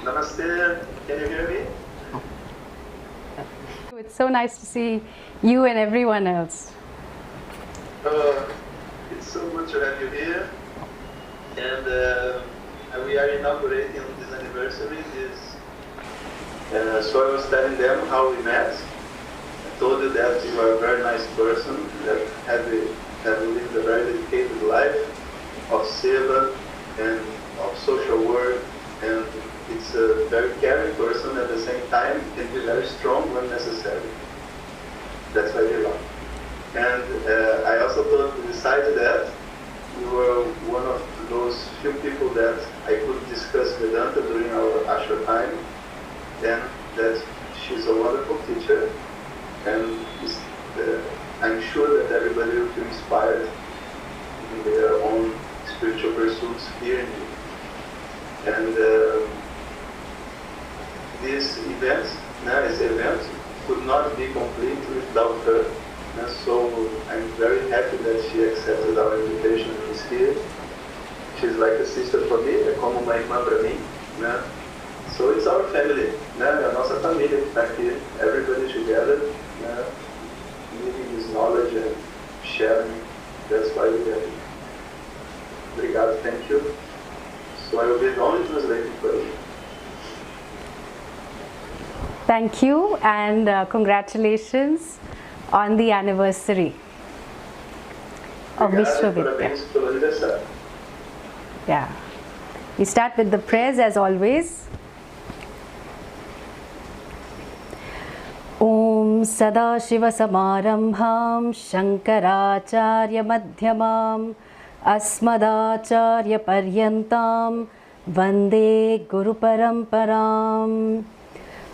Namaste, can you hear me? It's so nice to see you and everyone else. It's so good to have you here. And we are inaugurating this anniversary. So I was telling them how we met. I told you that you are a very nice person, that have lived a very dedicated life of seva and of social work, and it's a very caring person at the same time, can be very strong when necessary. That's why we love. And I also told, besides that, you were one of those few people that I could discuss Vedanta during our Ashra time, and that she's a wonderful teacher, and I'm sure that everybody will feel inspired in their own spiritual pursuits hearing you. And this event could not be complete without her. So I'm very happy that she accepted our invitation and is here. She's like a sister for me, é como uma irmã para mim, né? So it's our family, né? É a nossa família que está aqui, everybody together, né? Living this knowledge and sharing. That's why we are here. Obrigado, thank you. So I will be only translating for you. Thank you and congratulations on the anniversary of Vishwavidya. Parabéns pelo aniversário. Yeah. We start with the prayers as always. Om Sadashiva Samarambham Shankaracharya Madhyamam Asmadacharya Paryantam Vande Guru Paramparam.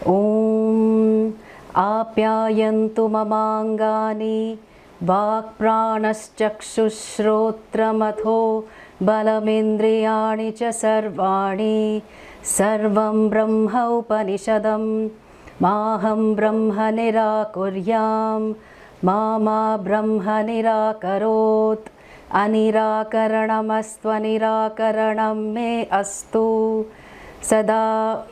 Om Apyayantu Mamangani Vakpranaschakshushrotramatho Balamindriyani cha sarvani Sarvam Brahma Upanishadam Maham Brahma Nirakuryam Mama Brahma Nirakarot Anirakaranamastva Nirakaranam me astu Sada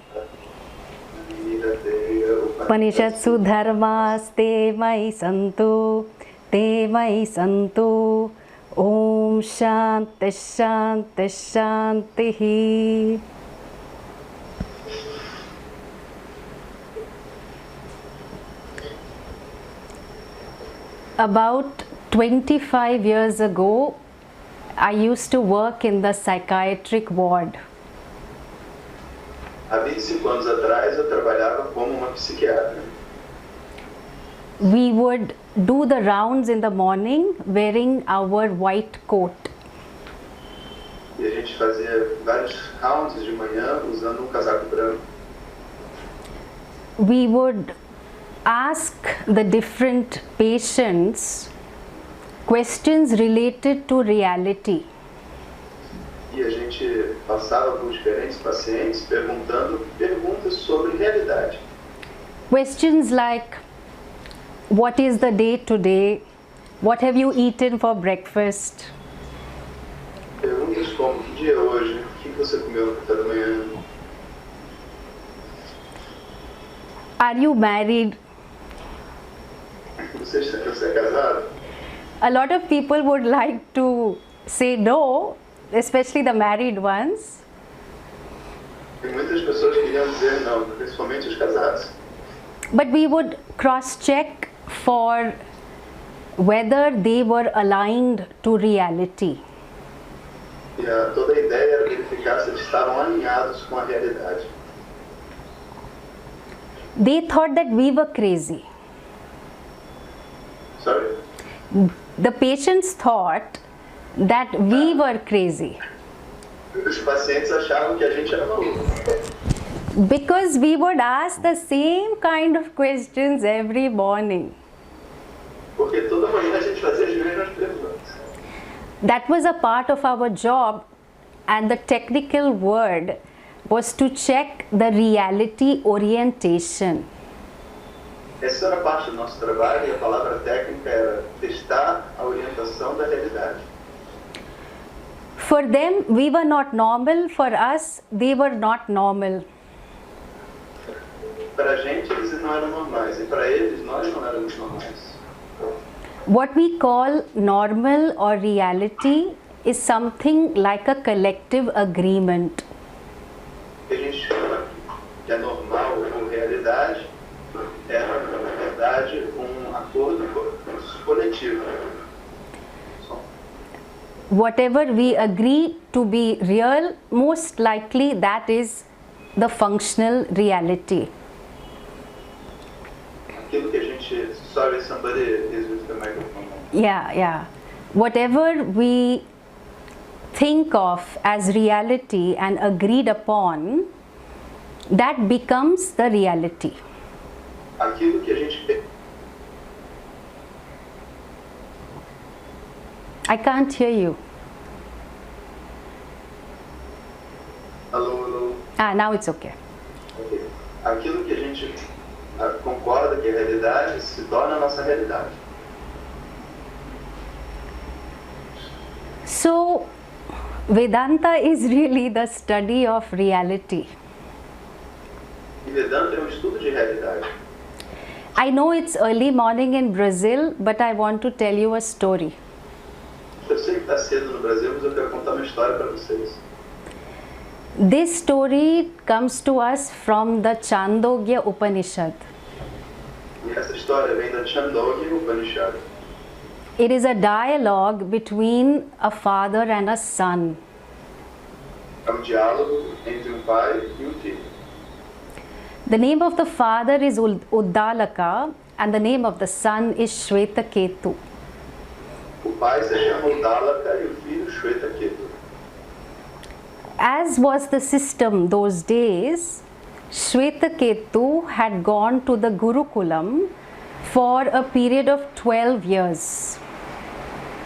Upanishatsu dharmaste mai santu te mai santu Om Shanti Shanti Shanti. About 25 years ago, I used to work in the psychiatric ward. Há 25 anos atrás eu trabalhava como uma psiquiatra. We would do the rounds in the morning wearing our white coat. E a gente fazia vários rounds de manhã usando casaco branco. We would ask the different patients questions related to reality. E a gente passava por diferentes pacientes perguntando perguntas sobre realidade. Questions like, what is the day today? What have you eaten for breakfast? Perguntas como, que dia é hoje? O que você comeu no café da manhã? Are you married? Você é casado? A lot of people would like to say no, especially the married ones. E muitas pessoas queriam dizer não, principalmente os casados. But we would cross-check for whether they were aligned to reality. E toda a ideia era verificar se eles estavam alinhados com a realidade. They thought that we were crazy. Sorry? The patients thought that we were crazy. Os pacientes achavam que a gente era maluco. Because we would ask the same kind of questions every morning. Porque toda manhã a gente fazia as mesmas perguntas. That was a part of our job, and the technical word was to check the reality orientation. Essa era parte do nosso trabalho e a palavra técnica era testar a orientação da realidade. For them, we were not normal. For us, they were not normal. para a gente eles não eram normais, e para eles nós não éramos normais. What we call normal or reality is something like a collective agreement. O que a gente chama que é normal ou realidade é, na verdade, um acordo coletivo. Whatever we agree to be real, most likely that is the functional reality. Aquilo que a gente, sorry, somebody is with the microphone. Yeah. Whatever we think of as reality and agreed upon, that becomes the reality. Aquilo que a gente... I can't hear you. Alô? Now it's okay. Okay. Aquilo que a gente concorda que é realidade se torna a nossa realidade. So, Vedanta is really the study of reality. E Vedanta é um estudo de realidade. I know it's early morning in Brazil, but I want to tell you a story. Eu sei que está cedo no Brasil, mas eu quero contar uma história para vocês. This story comes to us from the Chandogya Upanishad. E essa história vem da Chandogya Upanishad. It is a dialogue between a father and a son. É um diálogo entre um pai e um filho. The name of the father is Uddalaka and the name of the son is Shvetaketu. O pai se chama Uddalaka e o filho Shvetaketu. As was the system those days, Shvetaketu had gone to the Gurukulam for a period of 12 years.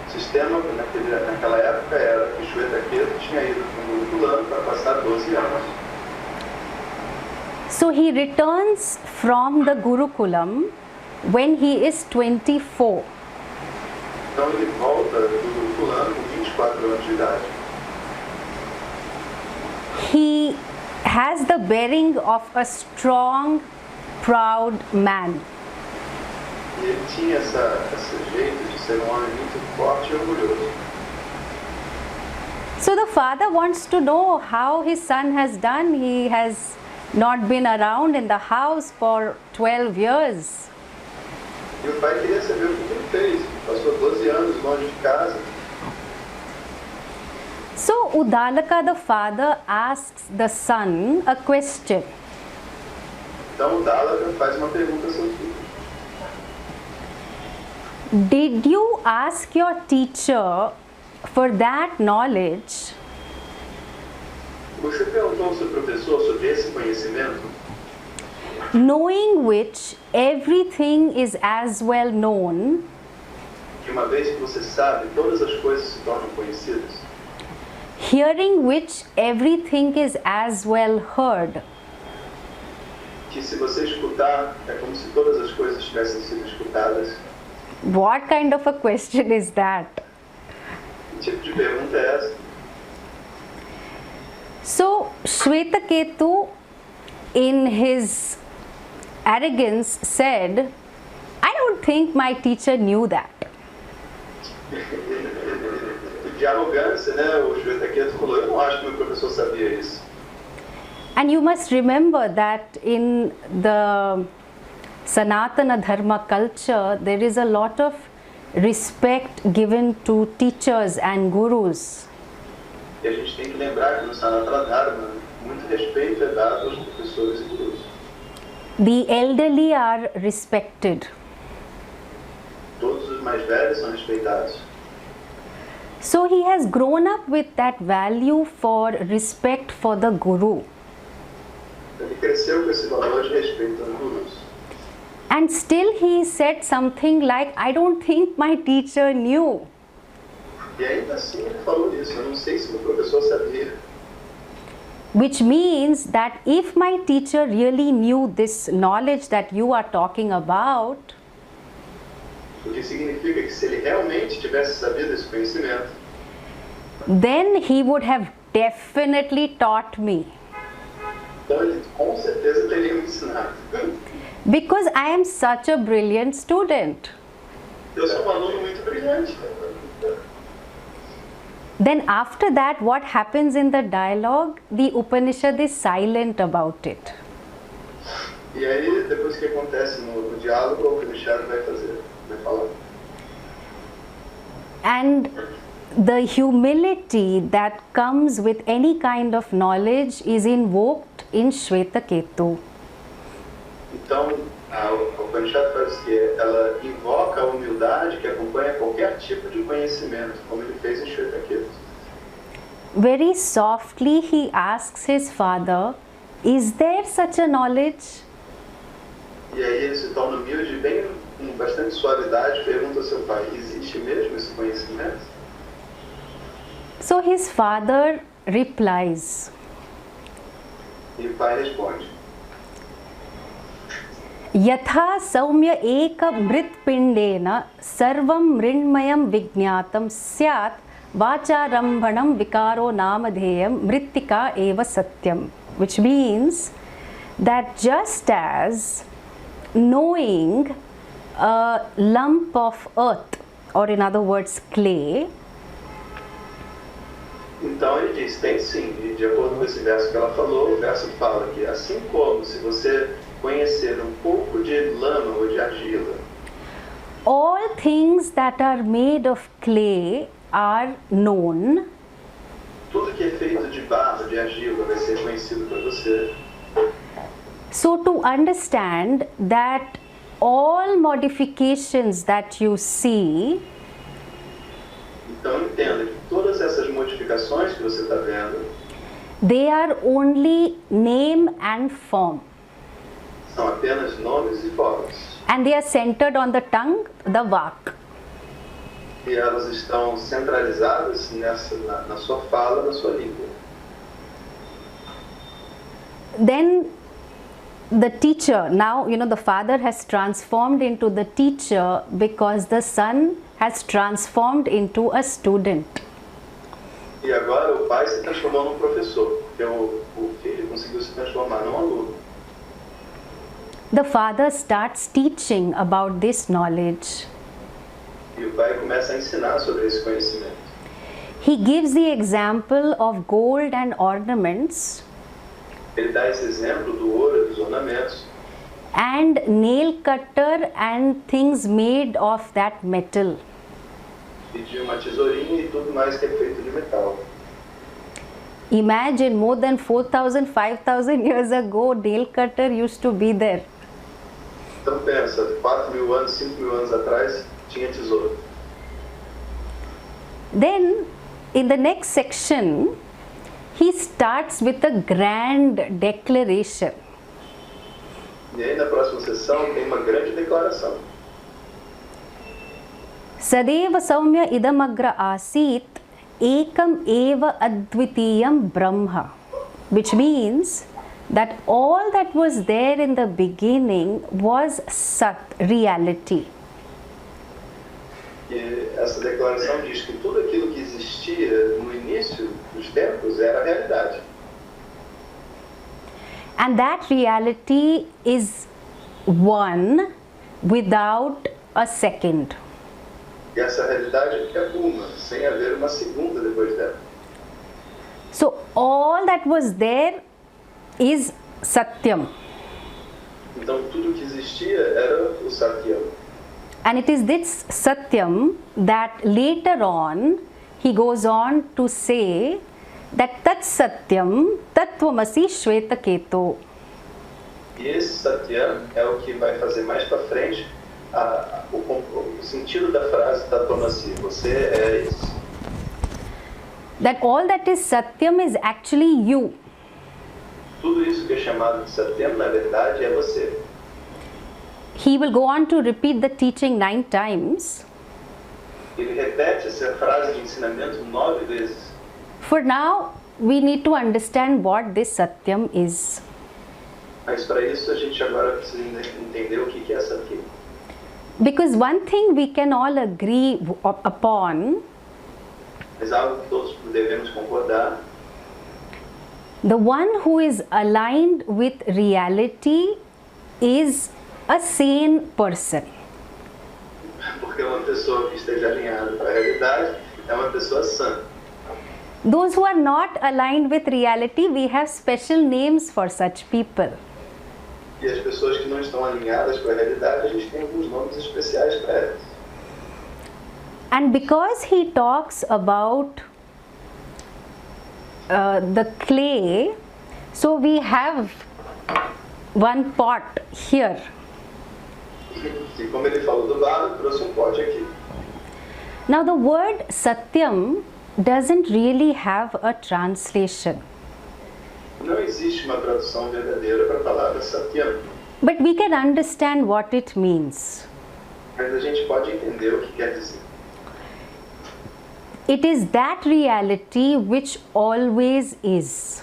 O sistema naquela época era que Shvetaketu tinha ido para o Gurukulam para passar 12 anos. So he returns from the Gurukulam when he is 24. Então ele volta do Gurukulam com 24 anos de idade. He has the bearing of a strong, proud man. E ele tinha esse jeito de ser homem muito forte e orgulhoso. So the father wants to know how his son has done. He has not been around in the house for 12 years. E o pai queria saber o que ele fez. Passou 12 anos longe de casa. So Uddalaka, the father, asks the son a question. Então o Uddalaka faz uma pergunta ao seu filho. Did you ask your teacher for that knowledge? Você perguntou ao seu professor sobre esse conhecimento? Knowing which everything is as well known, Que uma vez que você sabe, todas as coisas se tornam conhecidas. hearing which everything is as well heard. Que se você escutar, é como se todas as coisas tivessem sido escutadas. What kind of a question is that? Que tipo de pergunta é essa? So Shvetaketu, in his arrogance, said, I don't think my teacher knew that. De arrogância, né? O Shvetaketu falou, eu não acho que meu professor sabia isso. And you must remember that in the Sanatana Dharma culture, there is a lot of respect given to teachers and gurus. E a gente tem que lembrar que no Sanatana Dharma, muito respeito é dado aos professores e gurus. The elderly are respected. Todos os mais velhos são respeitados. So he has grown up with that value for respect for the guru. Ele cresceu com esse valor de respeito aos gurus. And still he said something like, I don't think my teacher knew. E ainda assim ele falou isso, eu não sei se o professor sabia. Which means that if my teacher really knew this knowledge that you are talking about, O que significa que se ele realmente tivesse sabido esse conhecimento, then he would have definitely taught me. Então ele com certeza teria me ensinado. Because I am such a brilliant student. Eu sou um aluno muito brilhante. Then after that, what happens in the dialogue? The Upanishad is silent about it. E aí, depois que acontece no diálogo, o Upanishad vai falar. And the humility that comes with any kind of knowledge is invoked in Shvetaketu. Então, o Upanishad faz o quê? Ela invoca a humildade que acompanha qualquer tipo de conhecimento, como ele fez em Shvetaketu. Very softly he asks his father, is there such a knowledge? E aí ele se torna humilde, bem com bastante suavidade, pergunta ao seu pai, existe mesmo esse conhecimento? So his father replies, E o pai responde, Yatha saumya eka mritpindena sarvam mrinmayam vijnatam syat vacharambhanam vikaro namadheyam mrittika eva satyam. Which means that just as knowing a lump of earth, or in other words clay, então ele diz, tem sim, e de acordo com esse verso que ela falou, o verso fala que assim como se você conhecer um pouco de lama ou de argila, all things that are made of clay are known, tudo que é feito de barro, de argila, vai ser conhecido por você. so to understand that all modifications that you see Então entenda que todas essas modificações que você está vendo they are only name and form, são apenas nomes e formas. and they are centered on the tongue, the vak. E elas estão centralizadas na sua fala, na sua língua. Then the teacher, now the father has transformed into the teacher because the son has transformed into a student. E agora o pai se transformou num professor, porque o filho conseguiu se transformar num aluno. The father starts teaching about this knowledge. E o pai começa a ensinar sobre esse conhecimento. He gives the example of gold and ornaments Ele dá esse exemplo do ouro e dos ornamentos and nail cutter and things made of that metal. e de uma tesourinha e tudo mais que é feito de metal. Imagine more than 4,000, 5,000 years ago, nail cutter used to be there. Então pensa, 4.000 anos, 5.000 anos atrás, tinha tesouro. Then, in the next section, he starts with a grand declaration. E aí na próxima sessão tem uma grande declaração. Sadeva saumya idamagra asit ekam eva advitiyam brahma, which means that all that was there in the beginning was sat, reality. E essa declaração diz que tudo aquilo que existia no início dos tempos era a realidade. And that reality is one without a second. E essa realidade é uma, sem haver uma segunda depois dela. So all that was there is Satyam. Então tudo que existia era o Satyam. And it is this Satyam that later on he goes on to say that Tat Satyam Tattvamasi Shvetaketu. E esse Satyam é o que vai fazer mais para frente o sentido da frase Tattvamasi. Você é isso. That all that is Satyam is actually you. Tudo isso que é chamado de Satyam, na verdade, é você. He will go on to repeat the teaching 9 times. Ele repete essa frase de ensinamento 9 vezes. For now, we need to understand what this Satyam is. Mas para isso a gente agora precisa entender o que é Satyam. Because one thing we can all agree upon Mas algo que todos devemos concordar The one who is aligned with reality is a sane person. Porque uma pessoa que esteja alinhada com a realidade é uma pessoa sã. Those who are not aligned with reality, we have special names for such people. E as pessoas que não estão alinhadas com a realidade, a gente tem alguns nomes especiais para elas. And because he talks about the clay, so we have one pot here. E como ele falou do barro, trouxe pote aqui. Now the word Satyam doesn't really have a translation. Não existe uma tradução verdadeira para a palavra Satyam, But we can understand what it means. mas a gente pode entender o que quer dizer. It is that reality which always is.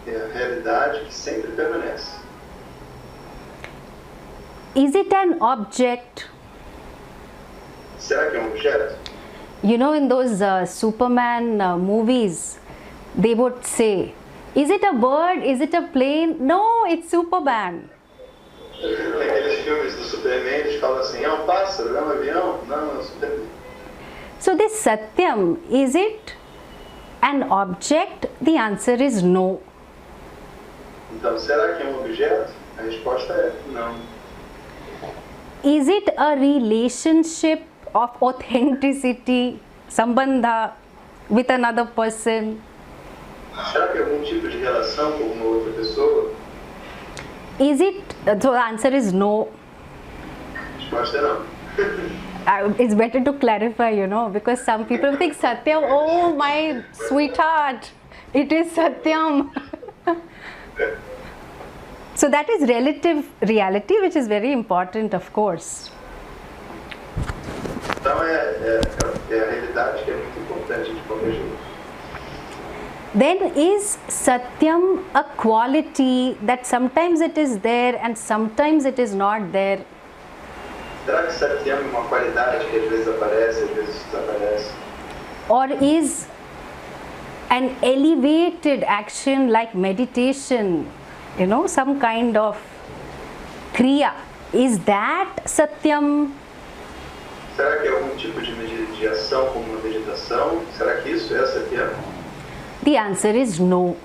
É a realidade que sempre permanece. Is it an object? Será que é um objeto? You know, in those Superman movies, they would say, is it a bird? Is it a plane? No, it's Superman. Naqueles filmes do Superman, eles falam assim, é um pássaro, é um avião? Não, é um Superman. So this Satyam, is it an object? The answer is no. Então, será que é um objeto? A resposta é não. Is it a relationship of authenticity, sambandha with another person? Será que é algum tipo de relação com uma outra pessoa? Is it, so the answer is no. A resposta é não. It's better to clarify, you know, because some people think Satyam, oh my sweetheart, it is Satyam. So that is relative reality, which is very important, of course. Então é a realidade que é muito importante de qualquer jeito. Then is Satyam a quality that sometimes it is there and sometimes it is not there? Será que Satyam é uma qualidade que às vezes aparece, às vezes desaparece? Or is an elevated action like meditation, you know, some kind of kriya, is that Satyam? Será que é algum tipo de ação como uma meditação? Será que isso é Satyam? The answer is no.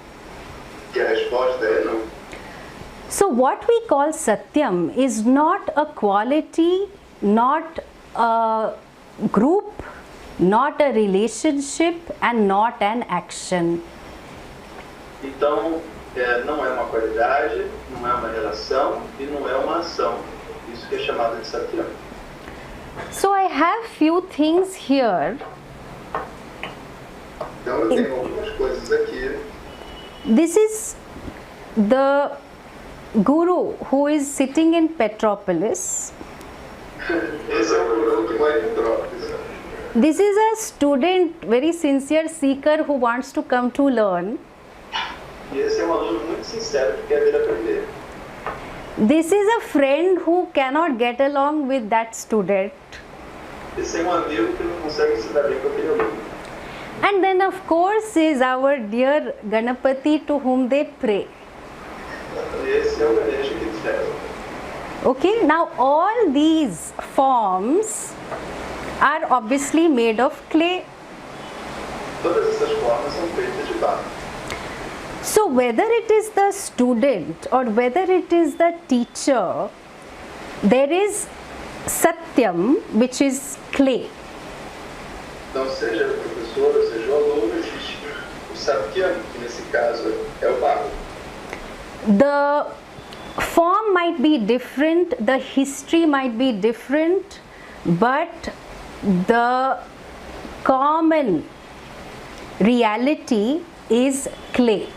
E a resposta é não. So what we call Satyam is not a quality, not a group, not a relationship and not an action. Então, não é uma qualidade, não é uma relação e não é uma ação. Isso que é chamado de Satyam. So I have few things here. Então eu tenho algumas coisas aqui. This is the guru who is sitting in Petropolis. Esse é o guru que mora em Petrópolis. This is a student, very sincere seeker who wants to come to learn. E esse é um aluno muito sincero que quer vir aprender. This is a friend who cannot get along with that student. Esse é um amigo que não consegue se dar bem com aquele aluno. And then of course is our dear Ganapati to whom they pray. E esse é o Ganesha que eles rezam. Okay, now all these forms are obviously made of clay. Todas essas formas são feitas de barro. So whether it is the student or whether it is the teacher, there is Satyam, which is clay. Então, seja o professor, ou seja o aluno, existe o Satyam, que nesse caso é o barro. The form might be different, the history might be different, but the common reality is clay.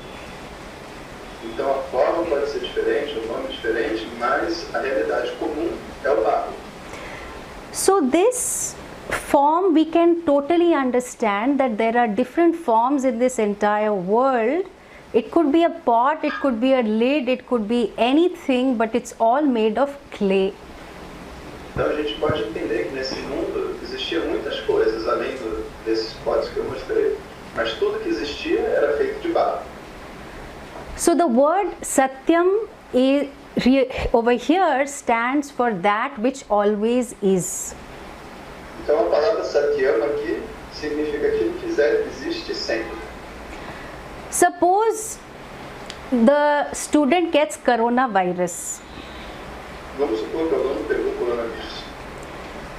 Então, a forma pode ser diferente, o nome diferente, mas a realidade comum é o barro. So this form, we can totally understand that there are different forms in this entire world. It could be a pot, it could be a lid, it could be anything, but it's all made of clay. Então, a gente pode entender que nesse mundo existiam muitas coisas, além desses potes que eu mostrei. Mas tudo que existia era feito de barro. So the word Satyam is, over here stands for that which always is. Então a palavra Satyam aqui significa aquilo que existe sempre. Suppose the student gets coronavirus. Vamos supor que o aluno pegou coronavírus.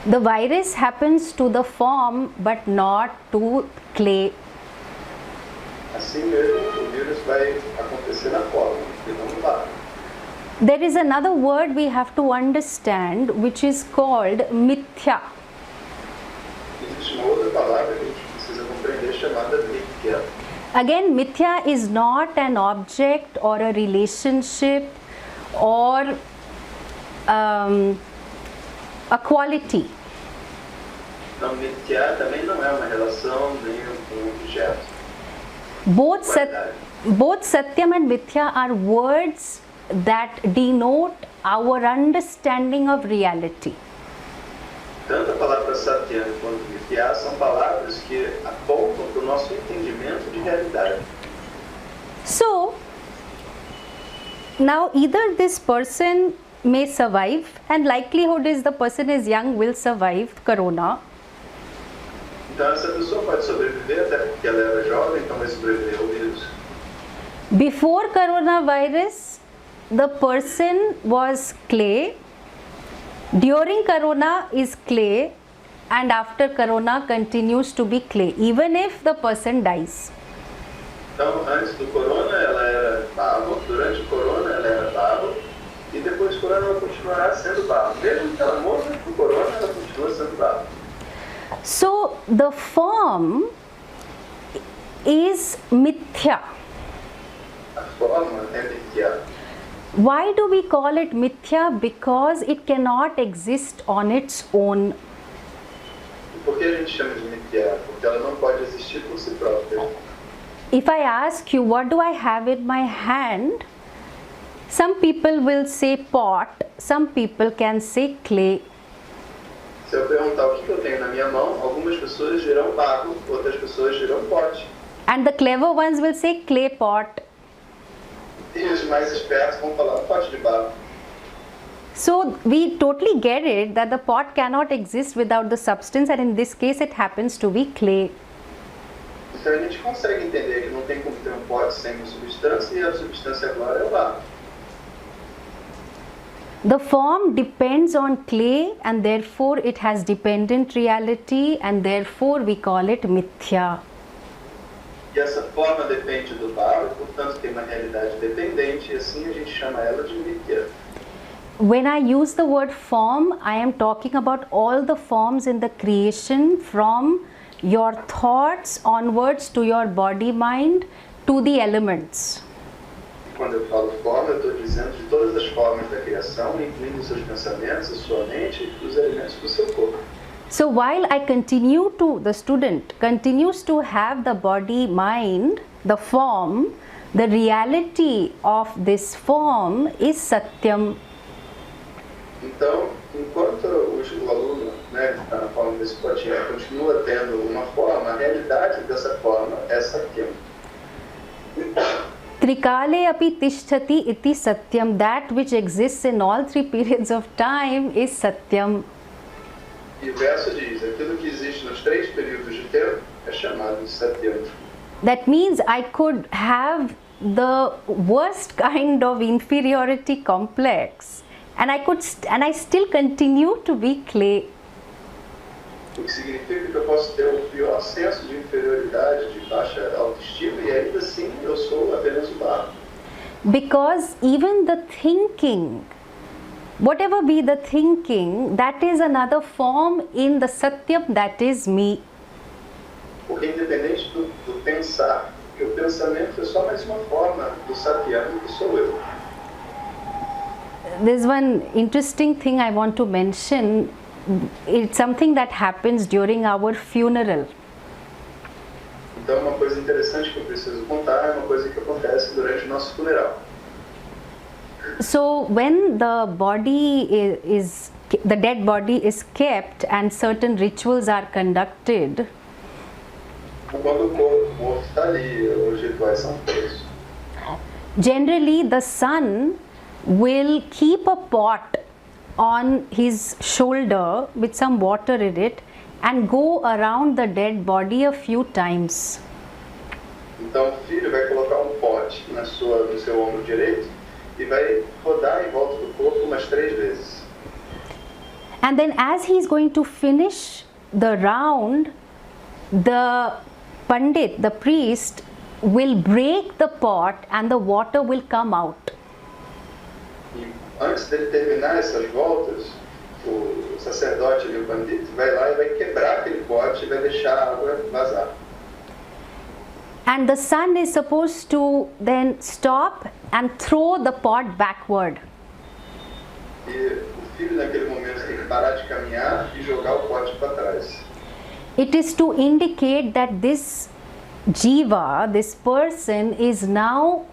The virus happens to the form but not to clay. Assim mesmo, o vírus vai acontecer na forma, e não no barro. There is another word we have to understand which is called mithya. Existe uma outra palavra que a gente precisa compreender chamada mithya. Again, mithya is not an object or a relationship or a quality. Então, mithya também não é uma relação nem um objeto. Both Satyam and Mithya are words that denote our understanding of reality. Tanto a palavra Satyam quanto Mithya são palavras que apontam para o nosso entendimento de realidade. So, now either this person may survive, and likelihood is the person is young, will survive corona. Então essa pessoa pode sobreviver até porque ela era jovem, então vai sobreviver ao vírus. Before coronavirus, the person was clay. During corona is clay, and after corona continues to be clay, even if the person dies. Então, antes do corona ela era barro, durante o corona ela era barro, e depois do corona ela continuará sendo barro. Mesmo que ela morra do corona, ela continua sendo barro. So the form is mithya. A forma é mithya. Why do we call it mithya? Because it cannot exist on its own. Por que a gente chama de mithya? Porque ela não pode existir por si própria. If I ask you, what do I have in my hand? Some people will say pot, some people can say clay. Se eu perguntar o que eu tenho na minha mão, algumas pessoas dirão barro, outras pessoas dirão pote. And the clever ones will say clay pot. E os mais espertos vão falar pote de barro. So we totally get it that the pot cannot exist without the substance, and in this case it happens to be clay. Então a gente consegue entender que não tem como ter um pote sem uma substância, e a substância agora é o barro. The form depends on clay, and therefore it has dependent reality, and therefore we call it mithya. E essa forma depende do barro, portanto tem uma realidade dependente, e assim a gente chama ela de mithya. When I use the word form, I am talking about all the forms in the creation, from your thoughts onwards to your body mind to the elements. Quando eu falo forma, eu estou dizendo de todas as formas da criação, incluindo os seus pensamentos, a sua mente e os elementos do seu corpo. So while the student continues to have the body mind, the form, the reality of this form is Satyam. Então, enquanto o aluno, está na forma desse potinho, continua tendo uma forma, a realidade dessa forma é Satyam. Trikale api tishtati iti Satyam. That which exists in all three periods of time is Satyam. E o verso diz, aquilo que existe nos três períodos de tempo é chamado de Satyam. That means I could have the worst kind of inferiority complex, and I still continue to be clay. O que significa que eu posso ter o pior senso de inferioridade, de baixa autoestima, e ainda assim eu sou apenas o barro. Because even the thinking, whatever be the thinking, that is another form in the Satyam, that is me. Porque independente do pensar, que o pensamento é só mais uma forma do Satyam, que sou eu. There's one interesting thing I want to mention. It's something that happens during our funeral. Então, uma coisa interessante que eu preciso contar é uma coisa que acontece durante o nosso funeral. So when the dead body is kept and certain rituals are conducted, Quando o corpo morto está ali, os rituais são feitos. Generally, the son will keep a pot on his shoulder with some water in it and go around the dead body a few times. Então o filho vai colocar um pote no seu ombro direito e vai rodar em volta do corpo umas 3 vezes. And then as he is going to finish the round, the Pandit, the priest, will break the pot and the water will come out. E antes dele terminar essas voltas, o sacerdote ali, o Pandit, vai lá e vai quebrar aquele pote e vai deixar a água vazar. And the son is supposed to then stop and throw the pot backward. E o filho naquele momento tem que parar de caminhar e jogar o pote para trás. It is to indicate that this jiva, this person, is now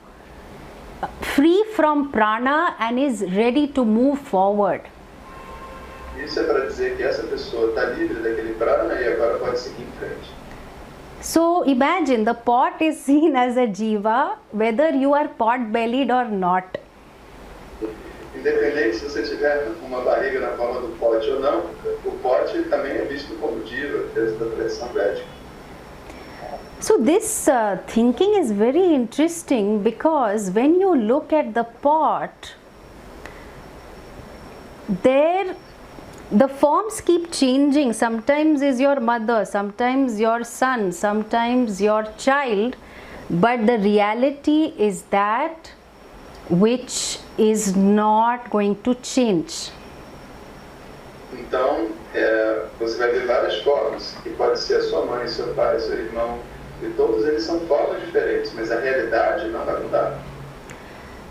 free from prana and is ready to move forward. Isso é para dizer que essa pessoa está livre daquele prana e agora pode seguir em frente. So imagine the pot is seen as a jiva whether you are pot-bellied or not. Independente se você tiver uma barriga na forma do pote ou não, o pote também é visto como jiva dentro da tradição védica. So this thinking is very interesting because when you look at the pot, there the forms keep changing. Sometimes is your mother, sometimes your son, sometimes your child, but the reality is that which is not going to change. Então, você vai ver várias formas, que pode ser a sua mãe, seu pai, seu irmão, e todos eles são formas diferentes, mas a realidade não vai mudar.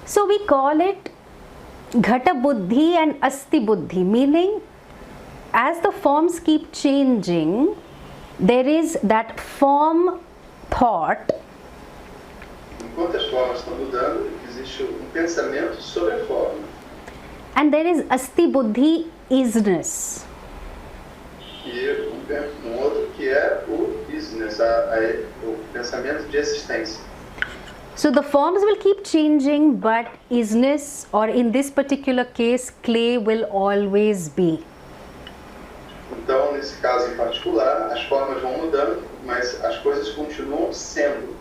So we call it Ghata Buddhi and Asti Buddhi, meaning as the forms keep changing, there is that form thought. Enquanto as formas estão mudando, existe pensamento sobre a forma. And there is Asti Buddhi isness. E outro que é o business, o pensamento de existência. So the forms will keep changing, but isness, or in this particular case, clay, will always be. Então, nesse caso em particular, as formas vão mudando, mas as coisas continuam sendo.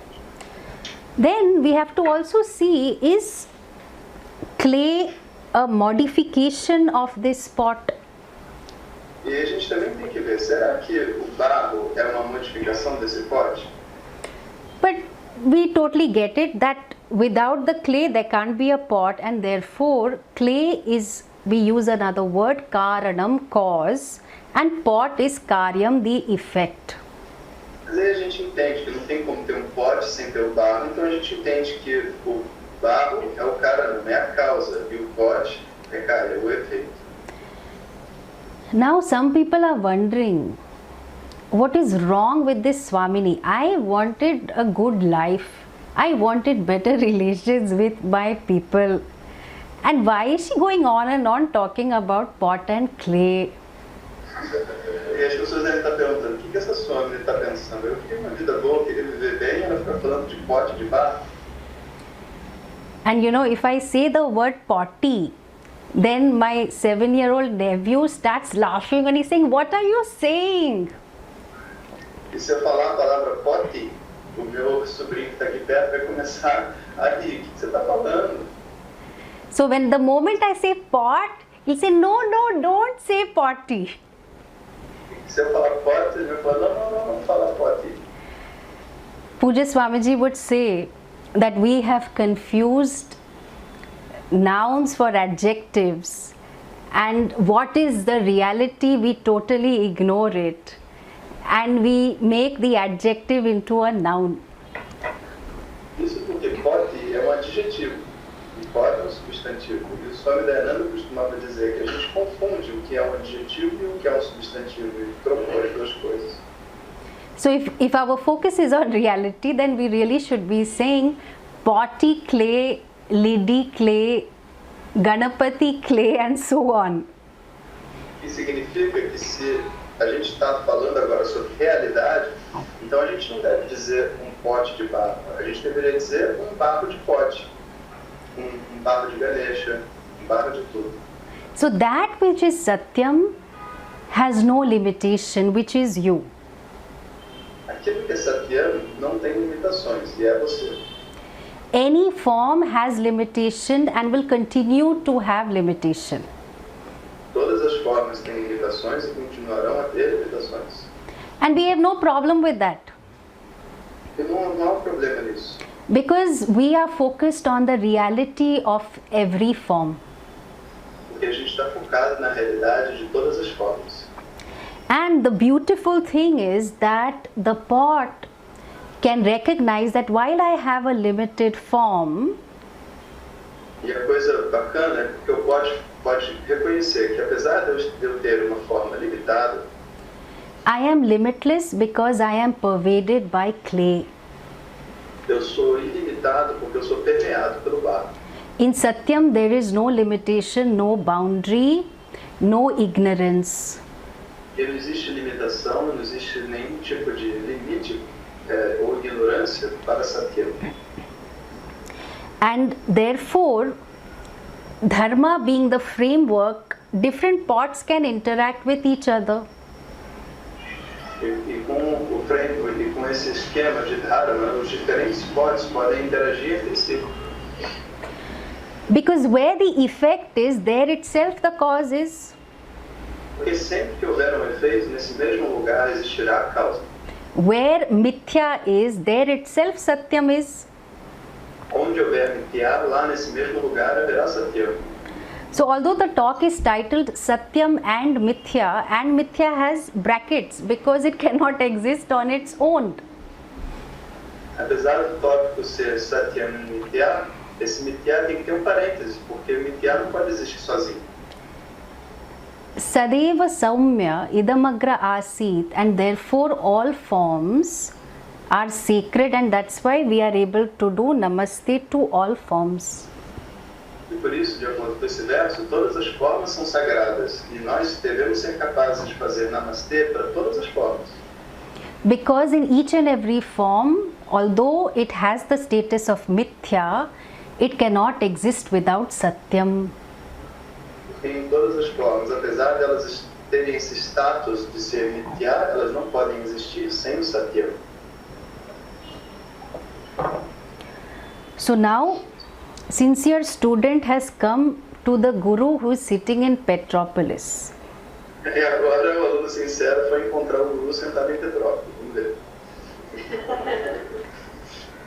Then we have to also see, is clay a modification of this pot? E a gente também tem que ver, será que o barro é uma modificação desse pote? But we totally get it that without the clay there can't be a pot, and therefore clay is, we use another word, karanam, cause, and pot is karyam, the effect. Mas aí a gente entende que não tem como ter um pote sem ter o barro, então a gente entende que o barro é o karanam, é a causa, e o pote é o efeito. Now some people are wondering, what is wrong with this Swamini? I wanted a good life. I wanted better relations with my people. And why is she going on and on talking about pot and clay? E as pessoas devem estar perguntando, o que essa Swamini está pensando? Eu queria uma vida boa, queria viver bem, e ela fica falando de pote, de barro. And you know, if I say the word potty, then my 7-year-old nephew starts laughing and he's saying, what are you saying? E se eu falar a palavra pote, o meu sobrinho que está aqui perto vai começar a rir. O que você está falando? So when the moment I say pot, he'll say, no, don't say potty. Se eu falar pote, ele vai falar, não fala pote. Pujya Swamiji would say that we have confused nouns for adjectives, and what is the reality, we totally ignore it, and we make the adjective into a noun. Isso porque pote é um adjetivo e pote é um substantivo. E o Swami Dayananda costumava dizer que a gente confunde o que é um adjetivo e o que é um substantivo e trocou as duas coisas. So if our focus is on reality, then we really should be saying potty clay, Lidi clay, Ganapati clay, and so on. Que significa que se a gente está falando agora sobre realidade, então a gente não deve dizer um pote de barro, a gente deveria dizer um barro de pote. barro de Ganesha, um barro de tudo. So that which is Satyam has no limitation, which is you. Aquilo que é Satyam não tem limitações, e é você. Any form has limitation and will continue to have limitation. Todas as formas têm limitações e continuarão a ter limitações. And we have no problem with that. E não há problema nisso. Because we are focused on the reality of every form. Porque a gente está focado na realidade de todas as formas. And the beautiful thing is that the pot can recognize that while I have a limited form, E a coisa bacana é que eu pode reconhecer que apesar de eu ter uma forma limitada, I am limitless because I am pervaded by clay. eu sou ilimitado porque eu sou permeado pelo barro. In Satyam, there is no limitation, no boundary, no ignorance. E não existe limitação, não existe nenhum tipo de limite ou ignorância para Satyam. And therefore, Dharma being the framework, different pots can interact with each other. E com o framework e com esse esquema de Dharma, os diferentes potes podem interagir entre si. Because where the effect is, there itself the cause is. Porque sempre que houver um efeito, nesse mesmo lugar existirá a causa. Where Mithya is, there itself Satyam is. Onde houver Mithya, lá nesse mesmo lugar haverá Satyam. So although the talk is titled Satyam and Mithya has brackets because it cannot exist on its own. Apesar do tópico ser Satyam e Mithya, esse Mithya tem que ter um parêntese, porque o Mithya não pode existir sozinho. Sadeva Saumya Idamagra Asit, and therefore all forms are sacred, and that's why we are able to do Namaste to all forms. E por isso, de acordo com esse verso, todas as formas são sagradas e nós devemos ser capazes de fazer Namastê para todas as formas. Because in each and every form, although it has the status of Mithya, it cannot exist without Satyam. Porque em todas as formas, apesar de elas terem esse status de ser Mithya, elas não podem existir sem o Satyam. So now, sincere student has come to the Guru who is sitting in Petropolis. E agora o aluno sincero foi encontrar o Guru sentado em Petrópolis. Vamos ver.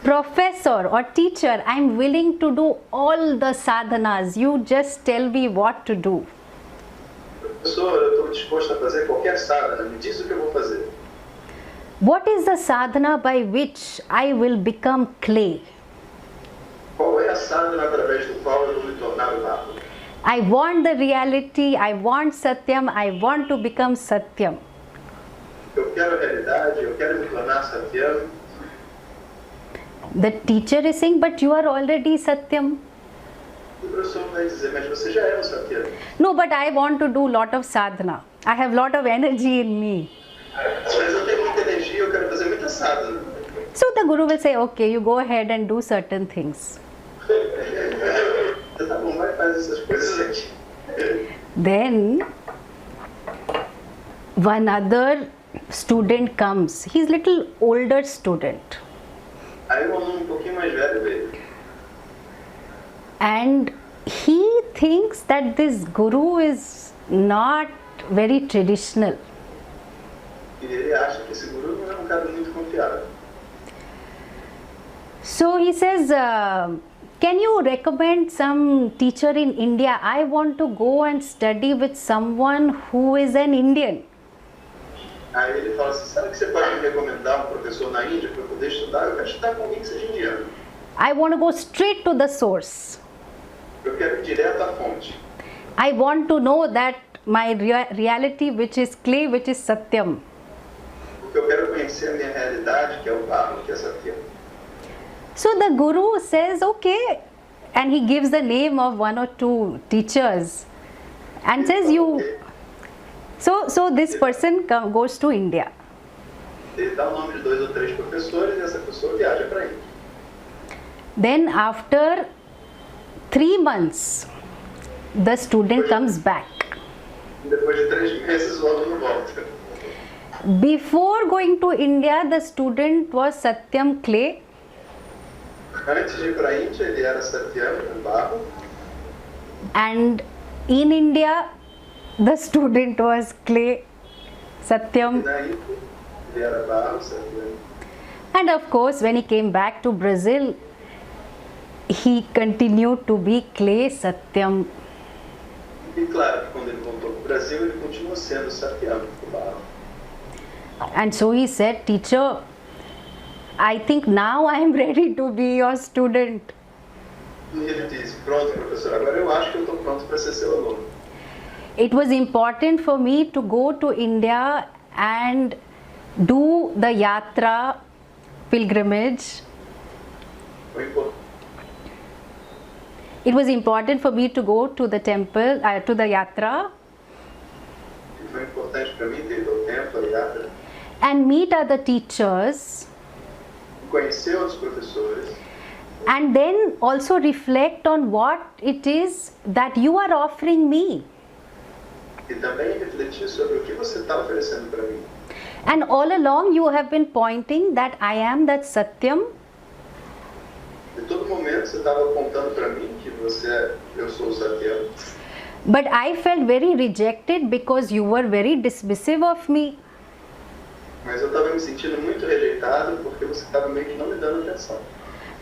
Professor or teacher, I am willing to do all the sadhanas. You just tell me what to do. Professor, eu estou disposto a fazer qualquer sadhana. Me diz o que eu vou fazer. What is the sadhana by which I will become clay? Qual é a sadhana através do qual eu vou me tornar o barro? I want the reality, I want Satyam, I want to become Satyam. Eu quero a realidade, eu quero me tornar Satyam. The teacher is saying, but you are already Satyam. O professor vai dizer, mas você já é um Satyam. No, but I want to do lot of sadhana. I have lot of energy in me. Mas eu tenho muita energia, eu quero fazer muita sadhana. So the Guru will say, okay, you go ahead and do certain things. Tá bom, vai fazer essas coisas aqui. Then one other student comes. He's little older student. Aí um aluno pouquinho mais velho veio. And he thinks that this Guru is not very traditional. E ele acha que esse guru não é cara muito confiável. So he says, can you recommend some teacher in India? I want to go and study with someone who is an Indian. Aí ele fala assim, sabe que você pode me recomendar um professor na Índia para eu poder estudar? Eu quero estudar com alguém que seja indiano. I want to go straight to the source. Eu quero ir direto à fonte. I want to know that my reality, which is clay, which is Satyam. Porque eu quero conhecer a minha realidade, que é o barro, que é Satyam. So the Guru says, okay, and he gives the name of one or two teachers and says, you. So this person goes to India. Ele dá o nome de 2 ou 3 professores e essa pessoa viaja para a Índia. Then after 3 months, the student comes back. Depois de 3 meses, o aluno volta. Before going to India, the student was Satyam clay. Antes de ir para a Índia, ele era Satyam, barro. And in India, the student was clay, Satyam. E na Índia, ele era barro, Satyam. And of course, when he came back to Brazil, he continued to be clay, Satyam. E claro, quando ele voltou para o Brasil, ele continuou sendo Satyam, o barro. And so he said, teacher, I think now I am ready to be your student. E ele disse, pronto, professor, agora eu acho que eu estou pronto para ser seu aluno. It was important for me to go to India and do the yatra pilgrimage. Foi importante. It was important for me to go to the temple, to the yatra, Foi importante para mim ter ido ao templo, a Yatra, and meet other teachers, conhecer outros professores and then also reflect on what it is that you are offering me. e também refletir sobre o que você está oferecendo para mim. And all along you have been pointing that I am that Satyam, De todo momento você estava apontando para mim que eu sou o Satyam, but I felt very rejected because you were very dismissive of me. mas eu estava me sentindo muito rejeitado porque você estava meio que não me dando atenção.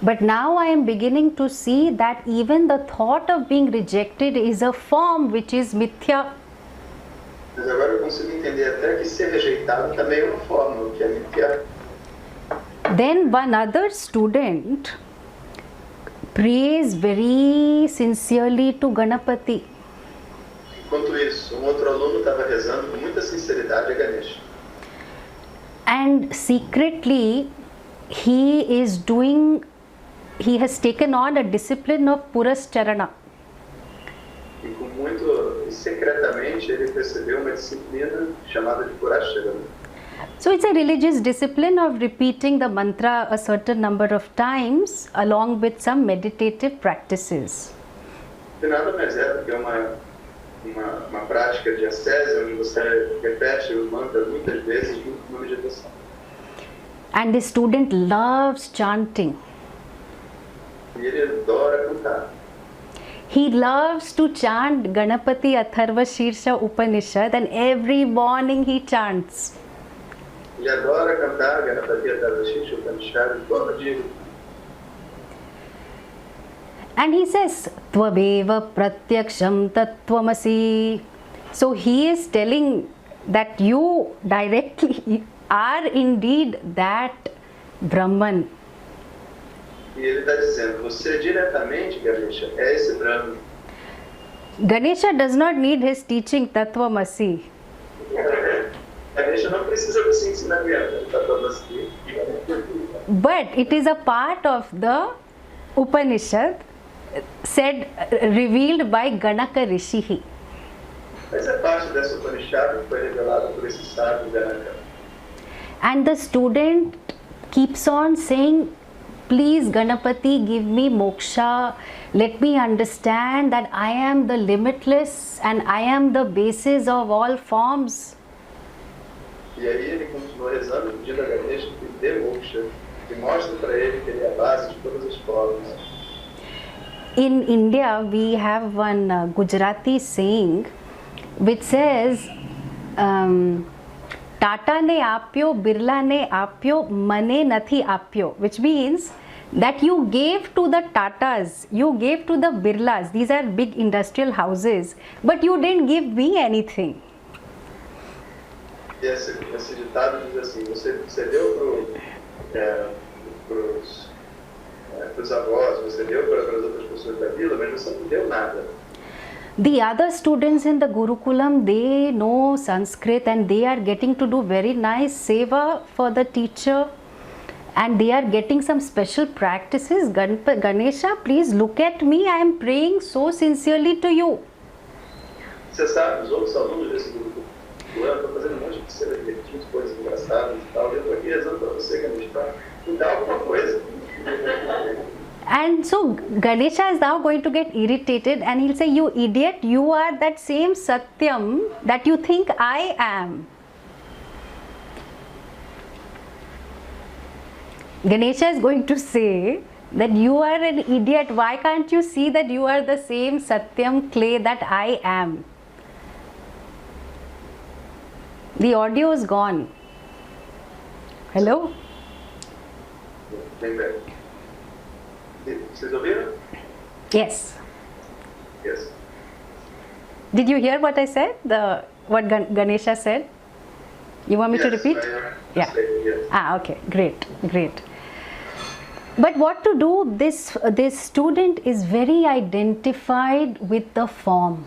But now I am beginning to see that even the thought of being rejected is a form which is mithya. Mas agora eu consigo entender até que ser rejeitado também é uma forma, o que é mithya. Then one other student prays very sincerely to Ganapati. Enquanto isso, um outro aluno estava rezando com muita sinceridade a Ganesha. And secretly he has taken on a discipline of Purascharana. E secretamente ele recebeu uma disciplina chamada de Purasharana. So it's a religious discipline of repeating the mantra a certain number of times along with some meditative practices. E nada mais é do que uma prática de ascese onde você repete o mantra muitas vezes junto com uma meditação. And the student loves chanting. E ele adora cantar. He loves to chant Ganapati Atharva Shirsha Upanishad, and every morning he chants. Ele adora cantar Ganapati Atharva Shirsha Upanishad todo dia. And he says, Tvabeva Pratyaksham Tattvamasi. So he is telling that you directly are indeed that Brahman. E ele está dizendo, você diretamente, Ganesha, é esse Brahman. Ganesha does not need his teaching Tattvamasi. Ganesha não precisa desse ensinamento, Tattvamasi. But it is a part of the Upanishad revealed by Ganaka Rishi. Mas é parte dessa Upanishad que foi revelada por esse sábio Ganaka. And the student keeps on saying, please Ganapati, give me moksha, let me understand that I am the limitless and I am the basis of all forms. E aí ele continua rezando, pedindo a Ganesha que lhe dê moksha, que mostre para ele que ele é a base de todas as formas. In India, we have one Gujarati saying which says, Tata ne apyo, Birla ne apyo, mane nathi apyo, which means that you gave to the Tatas, you gave to the Birlas, these are big industrial houses, but you didn't give me anything. E esse ditado diz assim, você deu para os avós, você deu para as outras pessoas da vila, mas você não deu nada. The other students in the Gurukulam, they know Sanskrit and they are getting to do very nice seva for the teacher and they are getting some special practices. Ganesha, please look at me, I am praying so sincerely to you. Você sabe, os outros alunos desse grupo estão fazendo um monte de seva divertidas, coisas engraçadas e tal, e eu estou aqui rezando para você, Ganesha, para me dar alguma coisa. And so Ganesha is now going to get irritated and he'll say, you idiot, you are that same Satyam that you think I am. Ganesha is going to say that you are an idiot, why can't you see that you are the same Satyam clay that I am? The audio is gone. Hello? Bem bem. Vocês ouviram? Yes. Yes. Did you hear what I said? What Ganesha said? You want me to repeat? Yeah. Yes. Okay, great. But what to do? This student is very identified with the form.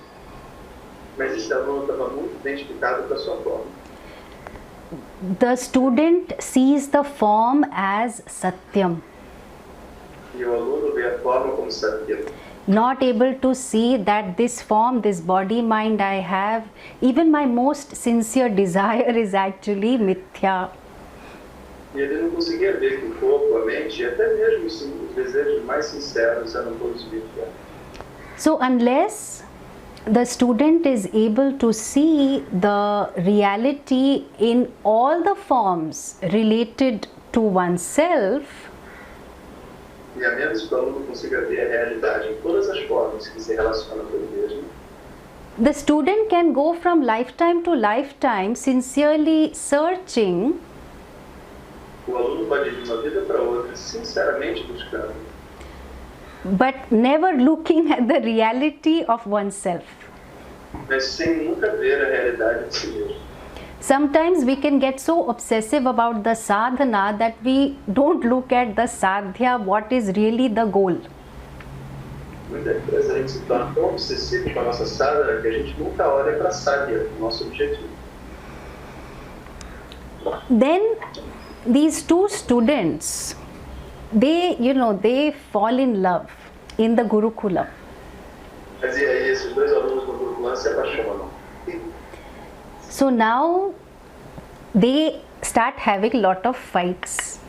Mas esse aluno estava muito identificado com a sua forma. The student sees the form as Satyam, E o aluno vê a forma como Satyam. not able to see that this form, this body mind I have, even my most sincere desire is actually Mithya. E ele não conseguia ver que o corpo, a mente, e até mesmo os desejos mais sinceros eram todos Mithya. So unless the student is able to see the reality in all the forms related to oneself, E a menos que o aluno consiga ver a realidade em todas as formas que se relacionam com ele mesmo, the student can go from lifetime to lifetime sincerely searching, o aluno pode ir de uma vida para outra sinceramente buscando, but never looking at the reality of oneself. mas sem nunca ver a realidade de si mesmo. Sometimes we can get so obsessive about the sadhana that we don't look at the sadhya, what is really the goal. Muitas vezes a gente se torna tão obsessivo com a nossa sadhana que a gente nunca olha para a sadhya, o nosso objetivo. Then these two students, they fall in love in the Gurukula. Mas e aí esses dois alunos no Gurukula se apaixonam. So now they start having a lot of fights.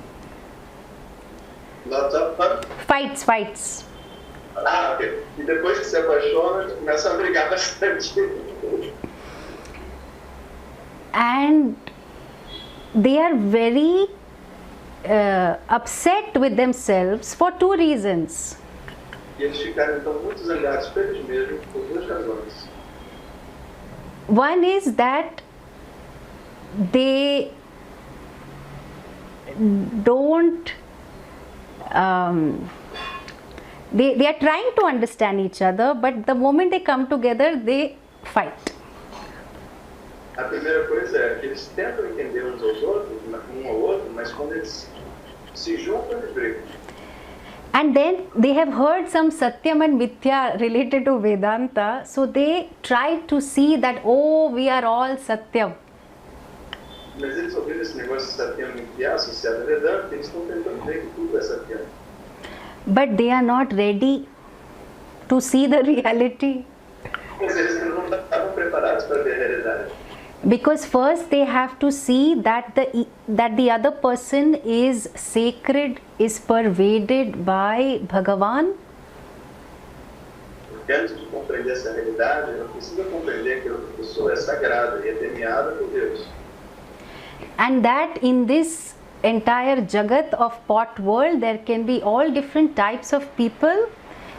Lots of fun. Fights. Ok. E depois que se apaixona, começa a brigar bastante. And they are very upset with themselves for two reasons. E eles ficaram então muito zangados por eles mesmos por duas razões. One is that they don't they are trying to understand each other, but the moment they come together they fight. A primeira coisa é que eles tentam entender uns aos outros, um ao outro, mas quando eles se juntam, eles brigam. And then they have heard some Satyam and Mithya related to Vedanta, so they try to see that, oh, we are all Satyam. Mas eles ouviram esse negócio de Satyam e Mithya associado a Vedanta, eles estão tentando ver que tudo é Satyam. But they are not ready to see the reality. Mas eles não estavam preparados para ver a realidade. Because first they have to see that the other person is sacred, is pervaded by Bhagavan. Porque antes de compreender essa realidade, ela precisa compreender que a outra pessoa é sagrada e é temeada por Deus. And that in this entire Jagat of pot world, there can be all different types of people,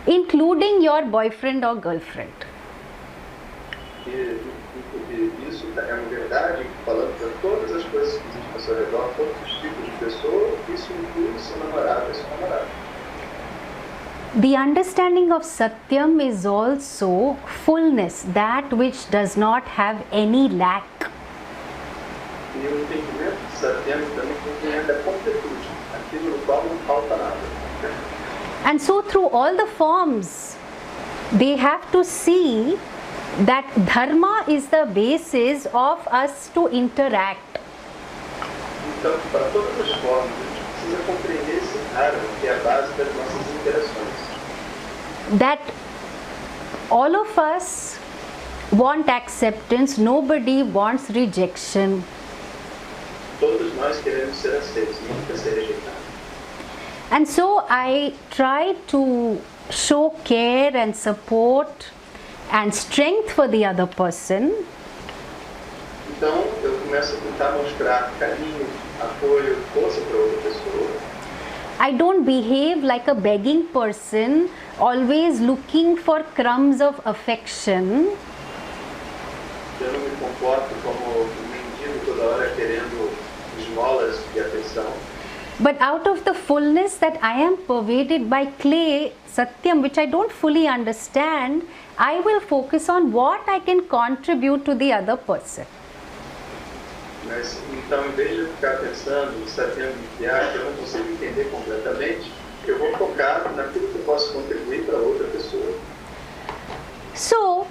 including your boyfriend or girlfriend. E isso é uma verdade, falando para todas as coisas que existem ao seu redor, todos os tipos de pessoas, isso inclui seu namorado e sua namorada. The understanding of Satyam is also fullness, that which does not have any lack. E o entendimento de Satyam também compreende a completude, aquilo no qual não falta nada. And so through all the forms, they have to see that dharma is the basis of us to interact. Então, para todas as formas, a gente precisa compreender esse dharma, que é a base das nossas interações. That all of us want acceptance, nobody wants rejection. Todos nós queremos ser aceitos, nunca ser rejeitados. And so I try to show care and support and strength for the other person. Então eu começo a tentar mostrar carinho, apoio, força para outra pessoa. I don't behave like a begging person, always looking for crumbs of affection. Eu não me comporto como um mendigo toda hora querendo esmolas de atenção. But out of the fullness that I am pervaded by clay, Satyam, which I don't fully understand, I will focus on what I can contribute to the other person. Mas, então, em vez de ficar pensando, sabendo que eu não consigo entender completamente, eu vou focar naquilo que eu posso contribuir para outra pessoa. So,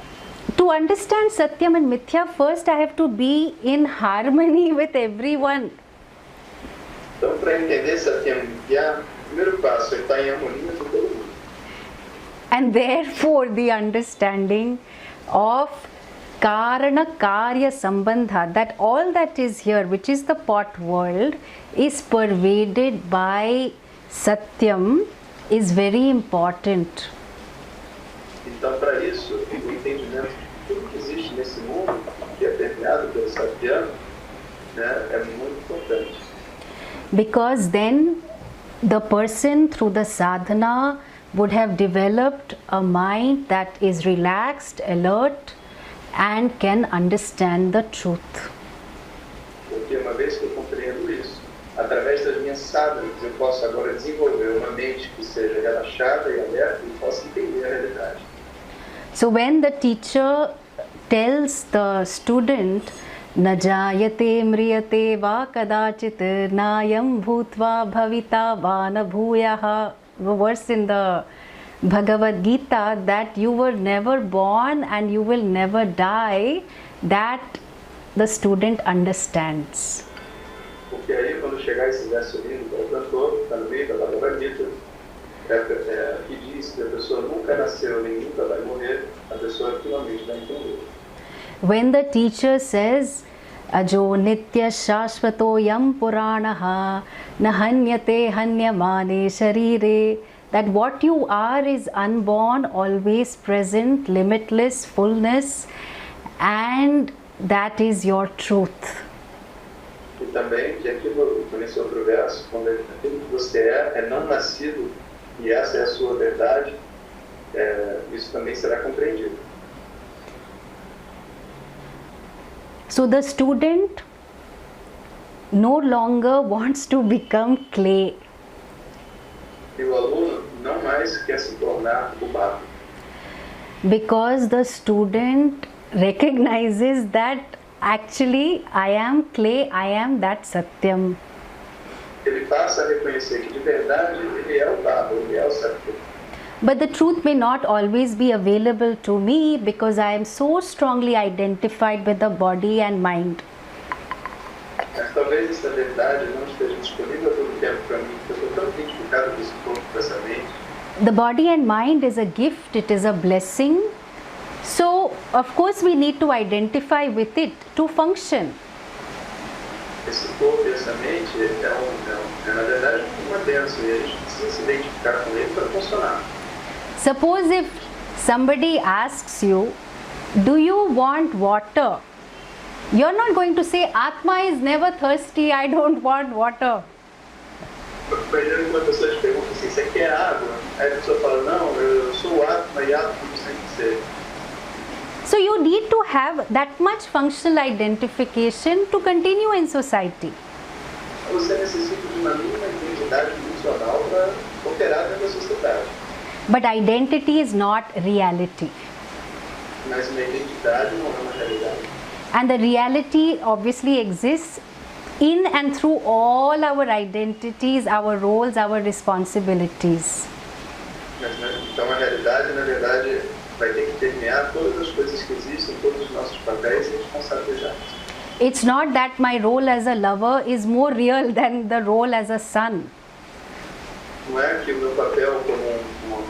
to understand Satyam and Mithya, first I have to be in harmony with everyone. Então, para entender Satyam e Mithya, o primeiro passo é estar em harmonia com todo mundo. And therefore, the understanding of Karana Karya Sambandha, that all that is here, which is the pot world, is pervaded by Satyam, is very important. Então, para isso, o entendimento de tudo que existe nesse mundo, que é permeado pelo Satyam, né, é muito importante. Because then the person through the sadhana would have developed a mind that is relaxed, alert, and can understand the truth. Porque uma vez que eu compreendo isso, através das minhas sadhanas, eu posso agora desenvolver uma mente que seja relaxada e alerta e possa entender a realidade. So when the teacher tells the student, न जायते म्रियते वा कदाचित् नायं भूत्वा भविता वा न भूयः, the verse in the Bhagavad Gita, that you were never born and you will never die, that the student understands. Porque aí, quando chegar esse verso lindo do cantor, está no meio da Bhagavad Gita, que diz que a pessoa nunca nasceu nem nunca vai morrer, a pessoa finalmente vai entender. When the teacher says, Ajo nitya shashvato yam puranaha na hanyate hanyamane sharire, that what you are is unborn, always present, limitless fullness, and that is your truth. E também que aquilo, nesse outro verso, quando aquilo que você é não nascido, e essa é a sua verdade, isso também será compreendido. So the student no longer wants to become clay. E o aluno não mais quer se tornar o barro. Because the student recognizes that actually I am clay, I am that Satyam. Ele passa a reconhecer que de verdade ele é o barro, ele é o Satyam. But the truth may not always be available to me because I am so strongly identified with the body and mind. Mas talvez essa verdade não esteja disponível todo tempo para mim, porque eu estou tão identificado com esse corpo, com essa mente. The body and mind is a gift, it is a blessing. So, of course, we need to identify with it to function. Esse corpo e essa mente na verdade, uma bênção e a gente precisa se identificar com ele para funcionar. Suppose if somebody asks you, do you want water? You're not going to say, Atma is never thirsty, I don't want water. Imagina que uma pessoa te pergunta assim, você quer água? Aí a pessoa fala, não, eu sou Atma e Atma não tem que ser. So you need to have that much functional identification to continue in society. Você necessita de uma mínima identidade funcional para operar dentro da sociedade. But identity is not reality. Mas uma identidade não é uma realidade. And the reality obviously exists in and through all our identities, our roles, our responsibilities. Então a realidade, na verdade, vai ter que permear todas as coisas que existem, todos os nossos papéis e responsabilidades. It's not that my role as a lover is more real than the role as a son. Não é que o meu papel como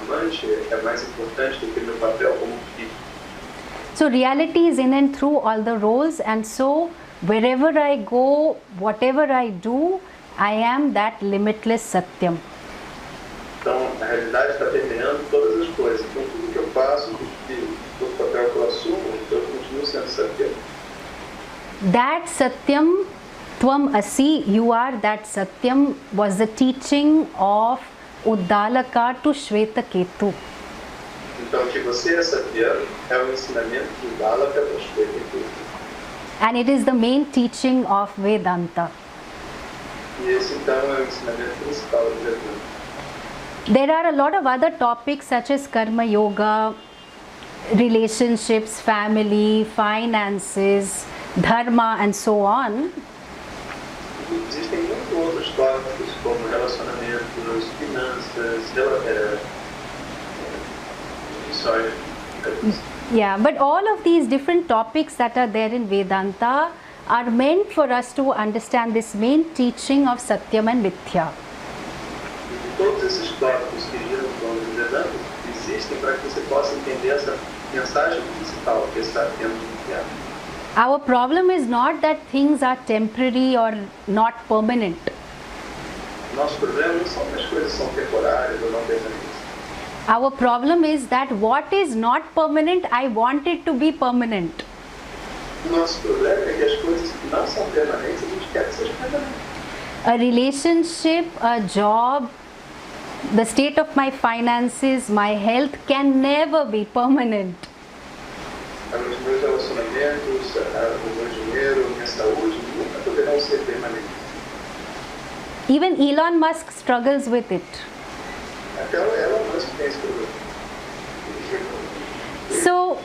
amante é mais importante do que o meu papel como filho. So reality is in and through all the roles, and so wherever I go, whatever I do, I am that limitless Satyam. Então, a realidade está permeando todas as coisas. Então, tudo que eu faço, todo papel que eu assumo, eu continuo sendo Satyam. That Satyam Tvam Asi, you are that Satyam, was the teaching of Uddalaka to Shvetaketu. Então, que você é Satyam é o ensinamento de Uddalaka para Shvetaketu. And it is the main teaching of Vedanta. E esse, então, é o ensinamento principal do Vedanta. There are a lot of other topics such as Karma Yoga, relationships, family, finances, Dharma and so on. Existem muitos outros tópicos como relacionamentos, finanças, Yeah, but all of these different topics that are there in Vedanta are meant for us to understand this main teaching of Satyam and Mithya. Todos esses tópicos que giram em torno do Vedanta existem para que você possa entender essa mensagem principal, que é Satyam e Mithya. Our problem is not that things are temporary or not permanent. Nosso problema não são que as coisas são temporárias ou não permanentes. Our problem is that what is not permanent, I want it to be permanent. Nosso problema é que as coisas que não são permanentes, a gente quer que sejam permanentes. A relationship, a job, the state of my finances, my health can never be permanent. Os meus relacionamentos, o meu dinheiro, minha saúde nunca poderão ser permanentes. Even Elon Musk struggles with it. Até o Elon Musk tem esse problema. So,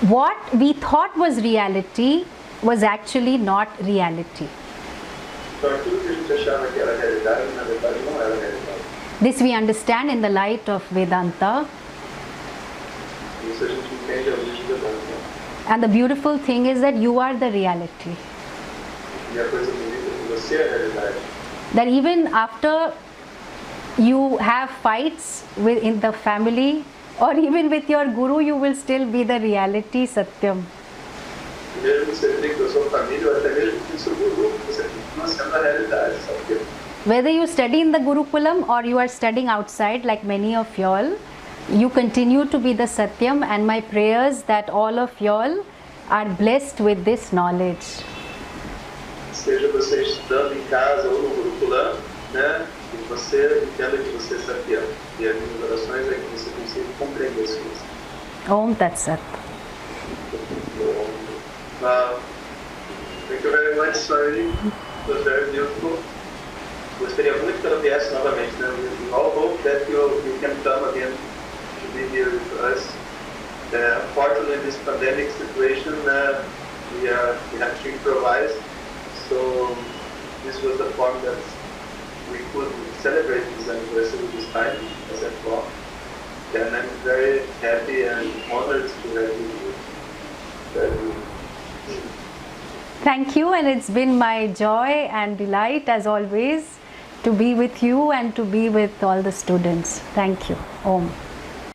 what we thought was reality was actually not reality. Então, aquilo que a gente achava que era realidade, na verdade não era realidade. This we understand in the light of Vedanta. Isso a gente entende à luz de Vedanta. And the beautiful thing is that you are the reality. E a coisa bonita é que você é a realidade. That even after you have fights in the family or even with your guru, you will still be the reality, Satyam. Mesmo que você brigue com a sua família ou até mesmo com o seu guru, você continua sendo a realidade, Satyam. Whether you study in the Gurukulam or you are studying outside like many of y'all, you continue to be the Satyam, and my prayers that all of y'all are blessed with this knowledge. Seja você estudando em casa ou no Gurukulam, né? E você entenda que você é Satyam. E as minhas orações é que você consiga compreender isso. Om Tat Sat. Thank you very much, Swami. It was very beautiful. Gostaria muito que ela viesse novamente, né? We all hope that you can come again to be here with us. Unfortunately, in this pandemic situation, we have to improvise. So this was the form that we could celebrate this anniversary this time as a talk. And I'm very happy and honored to have you here. Thank you, and it's been my joy and delight as always to be with you and to be with all the students. Thank you. Om.